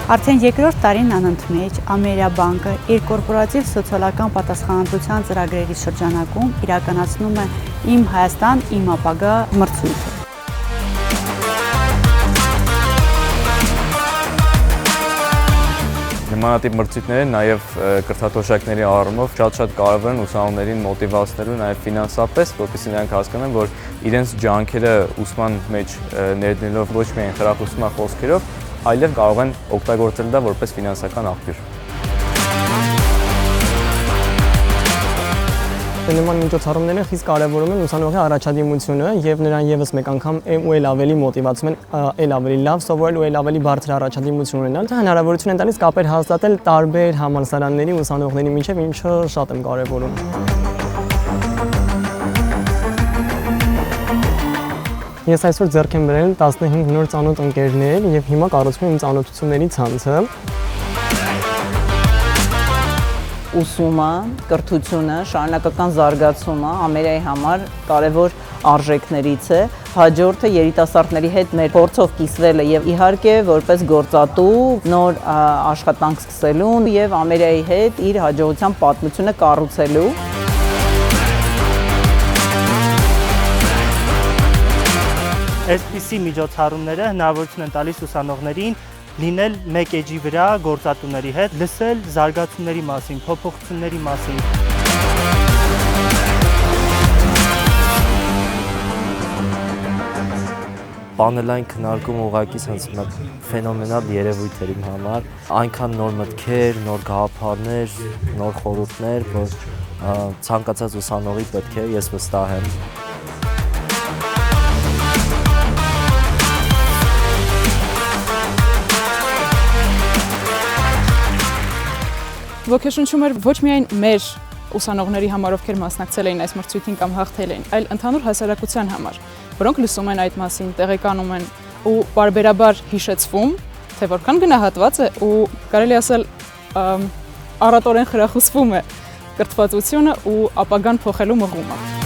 Արդեն երկրորդ տարին անընդմեջ Ամերիաբանկը իր կորպորատիվ սոցիալական պատասխանատվության ծրագրերի շրջանակում իրականացնում է «Իմ Հայաստան, իմ ապագա» մրցույթը։ Նմանատիպ մրցույթները նաև կրթաթոշակների առումով շատ կարևոր են ուսանողներին մոտիվացնելու նաև ֆինանսապես, որպեսզի նրանք հասկանան, որ իրենց ջանքերը ուսման մեջ ներդնելով ոչ միայն խրախուսման խոսքերով, այլև կարող են օգտագործել դա որպես ֆինանսական աղբյուր։ Նման միջոցառումները խիստ կարևորում են ուսանողի առաջադիմությունը եւ նրան եւս մեկ անգամ ու էլ ավելի մոտիվացում են էլ ավելի լավ սովորել ու էլ ավելի բարձր առաջադիմություն ունենալ։ Դա հնարավորություն են տալիս կապեր հաստատել տարբեր համալսարանների ուսանողների միջև, ինչը շատ եմ կարևորում։ Ես այսօր ձեռք եմ բերել 15 նոր ծանոթ ընկերներ եւ հիմա կառուցում եմ իմ ծանոթությունների ցանցը։ Ուսումը, կրթությունը, շարունակական զարգացումը Ամերիկայի համար կարևոր արժեքներից է։ Հաջորդը երիտասարդների հետ մեր փորձով կիսվելը եւ իհարկե որպես գործատու նոր աշխատանք սկսելու եւ Ամերիկայի հետ իր հաջողության պատմությունը կառուցելու։ Այսպիսի միջոցառումները հնարավորություն են տալիս ուսանողներին լինել մեկ էջի վրա գործատուների հետ, լսել զարգացումների մասին, փոփոխությունների մասին։ Պանելային քննարկումը ուղղակի ֆենոմենալ երևույթ էր իմ համար, այնքան նոր մտքեր, նոր գաղափարներ, նոր խորհուրդներ, որ ցանկացած ուսանողի պետք է, ես վստահ եմ։ Ոգեշնչում էր ոչ միայն մեր ուսանողների համար, ովքեր մասնակցել էին այս մրցույթին կամ հաղթել էին, այլ ընդհանուր հասարակության համար, որոնք լսում են այդ մասին, տեղեկանում են ու պարբերաբար հիշեցվում, թե որքան գնահատված է ու կարելի ասել առատորեն խրախուսվում է կրթվածությունը ու ապագան փոխելու մղումը։